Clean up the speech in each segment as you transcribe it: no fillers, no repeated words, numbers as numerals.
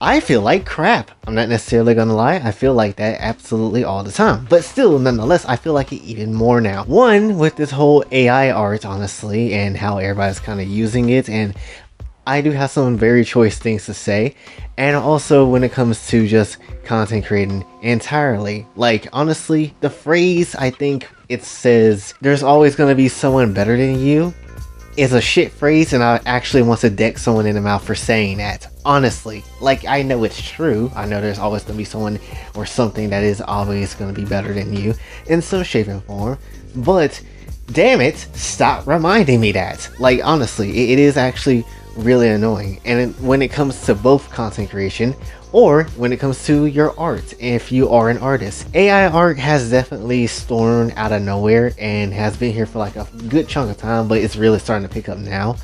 I feel like crap. I'm not necessarily gonna lie, I feel like that absolutely all the time. But still, nonetheless, I feel like it even more now. One, with this whole AI art, honestly, and how everybody's kind of using it, and I do have some very choice things to say. And also when it comes to just content creating entirely. Like, honestly, the phrase, I think it says, there's always gonna be someone better than you, is a shit phrase, and I actually want to deck someone in the mouth for saying that. Honestly, like, I know it's true. I know there's always gonna be someone or something that is always gonna be better than you in some shape and form. But damn it, stop reminding me that. Like, honestly, it is actually really annoying. And when it comes to both content creation or when it comes to your art, if you are an artist, AI art has definitely stormed out of nowhere and has been here for like a good chunk of time, but it's really starting to pick up now.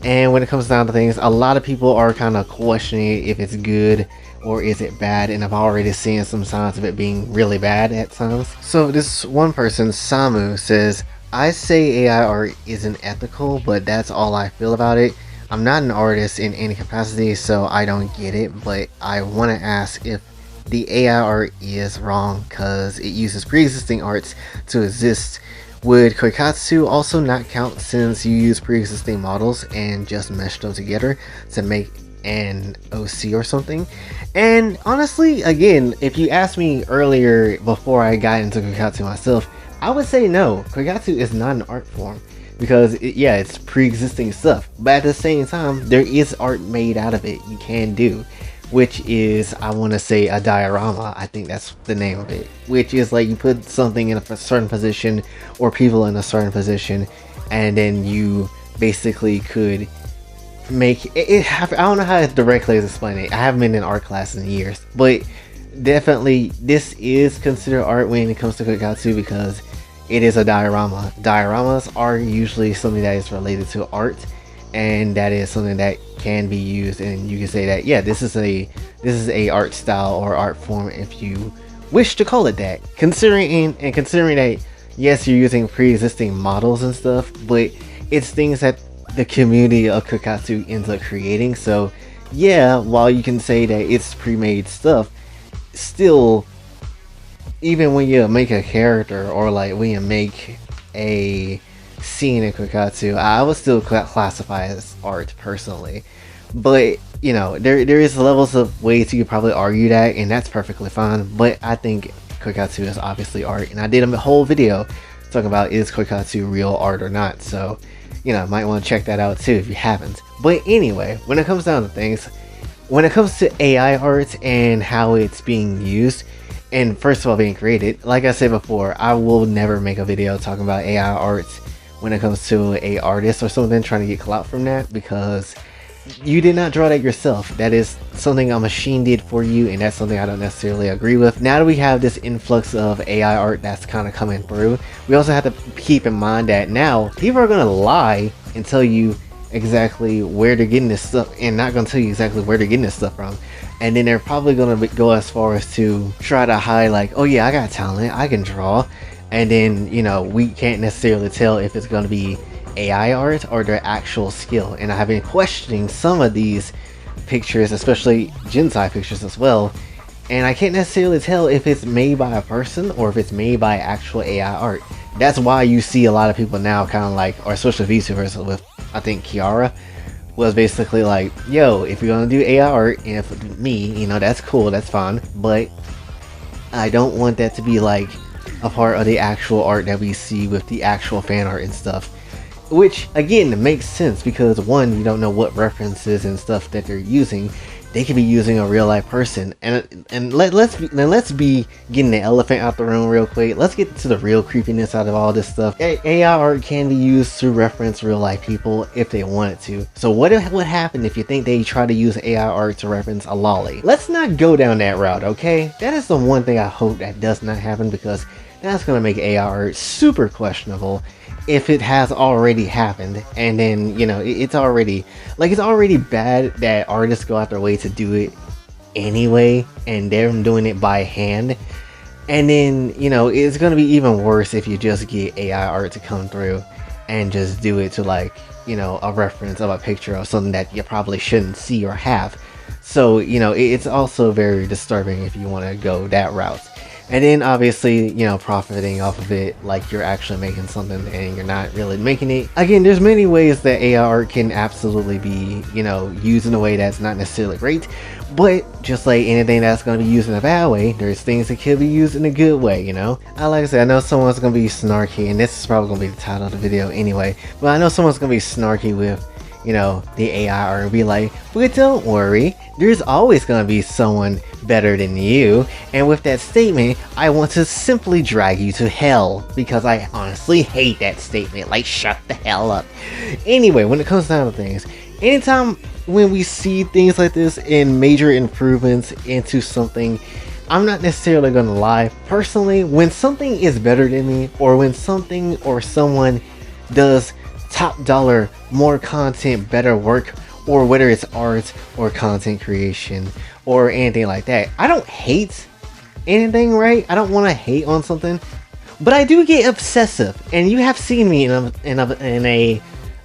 And when it comes down to things, a lot of people are kind of questioning if it's good or is it bad, and I've already seen some signs of it being really bad at times. So this one person, Samu, says, I say AI art isn't ethical, but that's all I feel about it. I'm not an artist in any capacity, so I don't get it, but I want to ask if the AI art is wrong because it uses pre-existing arts to exist. Would Koikatsu also not count since you use pre-existing models and just mesh them together to make an OC or something? And honestly, again, if you asked me earlier before I got into Koikatsu myself, I would say no. Koikatsu is not an art form because yeah, it's pre-existing stuff, but at the same time there is art made out of it you can do, which is, I want to say, a diorama. I think that's the name of it, which is like you put something in a certain position or people in a certain position, and then you basically could make it happen. I don't know how to directly explain it. I haven't been in art class in years, but definitely this is considered art when it comes to Koikatsu because it is a diorama. Dioramas are usually something that is related to art, and that is something that can be used, and you can say that yeah, this is a art style or art form if you wish to call it that. Considering that yes, you're using pre-existing models and stuff, but it's things that the community of Koikatsu ends up creating. So yeah, while you can say that it's pre-made stuff, still, even when you make a character or like when you make a scene in Koikatsu, I would still classify as art personally. But you know, there is levels of ways you could probably argue that, and that's perfectly fine. But I think Koikatsu is obviously art, and I did a whole video talking about is Koikatsu real art or not. So you know, might want to check that out too if you haven't. But anyway, when it comes down to things, when it comes to AI art and how it's being used, and first of all being created, like I said before, I will never make a video talking about AI art when it comes to a artist or something trying to get clout from that, because you did not draw that yourself. That is something a machine did for you, and that's something I don't necessarily agree with. Now that we have this influx of AI art that's kind of coming through, we also have to keep in mind that now people are going to lie and tell you exactly where they're getting this stuff, and not going to tell you exactly where they're getting this stuff from. And then they're probably going to go as far as to try to hide like, oh yeah, I got talent, I can draw. And then, you know, we can't necessarily tell if it's going to be AI art or their actual skill. And I have been questioning some of these pictures, especially Jinsai pictures as well, and I can't necessarily tell if it's made by a person or if it's made by actual AI art. That's why you see a lot of people now kind of like, or especially VTubers with, I think Kiara was basically like, yo, if you're gonna do AI art, and if me, you know, that's cool, that's fine, but I don't want that to be like a part of the actual art that we see with the actual fan art and stuff. Which again makes sense because one, you don't know what references and stuff that they're using. They could be using a real life person, and let's be getting the elephant out the room real quick. Let's get to the real creepiness out of all this stuff. AI art can be used to reference real life people if they wanted to. So what would happen if you think they try to use AI art to reference a lolly? Let's not go down that route, okay? That is the one thing I hope that does not happen, because that's gonna make AI art super questionable if it has already happened. And then, you know, it's already bad that artists go out their way to do it anyway, and they're doing it by hand. And then, you know, it's gonna be even worse if you just get AI art to come through and just do it to, like, you know, a reference of a picture of something that you probably shouldn't see or have. So, you know, it's also very disturbing if you want to go that route. And then obviously, you know, profiting off of it like you're actually making something and you're not really making it. Again, there's many ways that AI art can absolutely be, you know, used in a way that's not necessarily great. But just like anything that's going to be used in a bad way, there's things that could be used in a good way, you know? Like I said, I know someone's going to be snarky, and this is probably going to be the title of the video anyway. But I know someone's going to be snarky with, you know, the AI art and be like, but don't worry, there's always going to be someone better than you. And with that statement, I want to simply drag you to hell, because I honestly hate that statement. Like, shut the hell up. Anyway, when it comes down to things, anytime when we see things like this and major improvements into something, I'm not necessarily going to lie. Personally, when something is better than me, or when something or someone does top dollar, more content, better work, or whether it's art or content creation or anything like that, I don't hate anything, right? I don't want to hate on something, but I do get obsessive, and you have seen me in a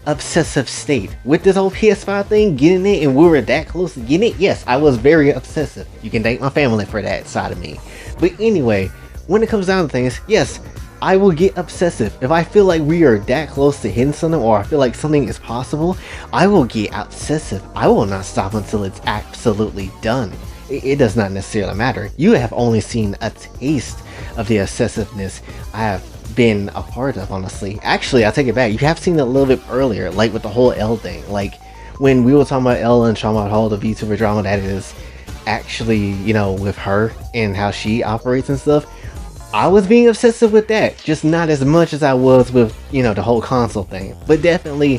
obsessive state with this whole PS5 thing, getting it, and we were that close to getting it. Yes, I was very obsessive. You can thank my family for that side of me. But anyway, when it comes down to things, yes, I will get obsessive. If I feel like we are that close to hitting something, or I feel like something is possible, I will get obsessive. I will not stop until it's absolutely done. It does not necessarily matter. You have only seen a taste of the obsessiveness I have been a part of, honestly. Actually, I take it back. You have seen it a little bit earlier, like with the whole L thing. Like when we were talking about L and talking about all the VTuber drama that is actually, you know, with her and how she operates and stuff. I was being obsessive with that, just not as much as I was with, you know, the whole console thing. But definitely,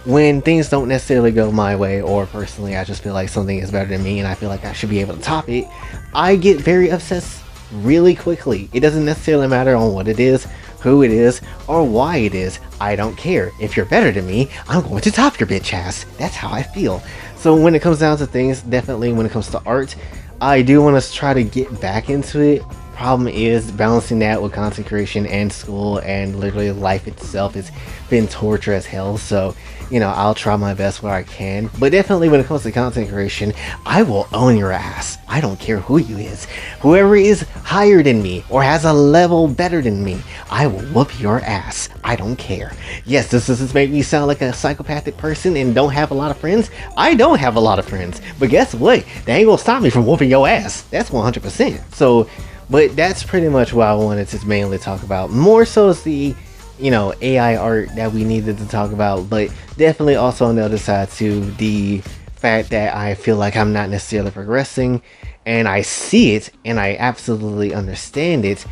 when things don't necessarily go my way, or personally I just feel like something is better than me and I feel like I should be able to top it, I get very obsessed really quickly. It doesn't necessarily matter on what it is, who it is, or why it is. I don't care. If you're better than me, I'm going to top your bitch ass. That's how I feel. So when it comes down to things, definitely when it comes to art, I do want to try to get back into it. Problem is balancing that with content creation and school, and literally life itself has been torture as hell. So, you know, I'll try my best where I can, but definitely when it comes to content creation, I will own your ass. I don't care who you is. Whoever is higher than me or has a level better than me, I will whoop your ass. I don't care. Yes, this does make me sound like a psychopathic person and don't have a lot of friends. I don't have a lot of friends, but guess what? They ain't gonna stop me from whooping your ass. That's 100%. So, but that's pretty much what I wanted to mainly talk about. More so is the, you know, AI art that we needed to talk about, but definitely also on the other side to the fact that I feel like I'm not necessarily progressing, and I see it and I absolutely understand it,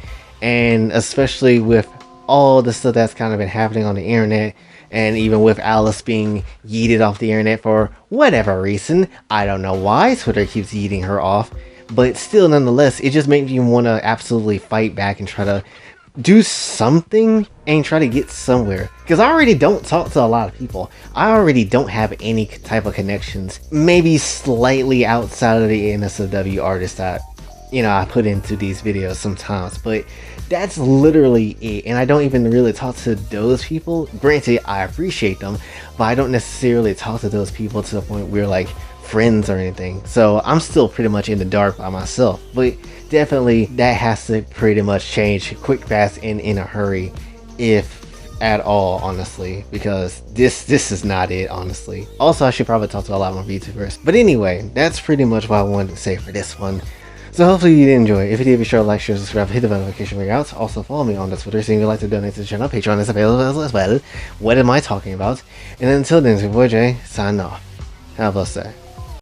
and especially with all the stuff that's kind of been happening on the internet, and even with Alice being yeeted off the internet for whatever reason. I don't know why Twitter keeps yeeting her off, but still, nonetheless, it just makes me want to absolutely fight back and try to do something and try to get somewhere. Because I already don't talk to a lot of people. I already don't have any type of connections. Maybe slightly outside of the NSFW artists that, you know, I put into these videos sometimes. But that's literally it. And I don't even really talk to those people. Granted, I appreciate them, but I don't necessarily talk to those people to the point where, like, friends or anything. So I'm still pretty much in the dark by myself, but definitely that has to pretty much change quick, fast, and in a hurry, if at all, honestly, because this is not it, honestly. Also, I should probably talk to a lot more VTubers, but anyway, that's pretty much what I wanted to say for this one. So hopefully you did enjoy. If you did, be sure to like, share, subscribe, hit the notification ring out. Also follow me on the Twitter, so if you'd like to donate to the channel. Patreon is available as well. What am I talking about? And until then, it's your boy Jay, signing off. Have a blessed day.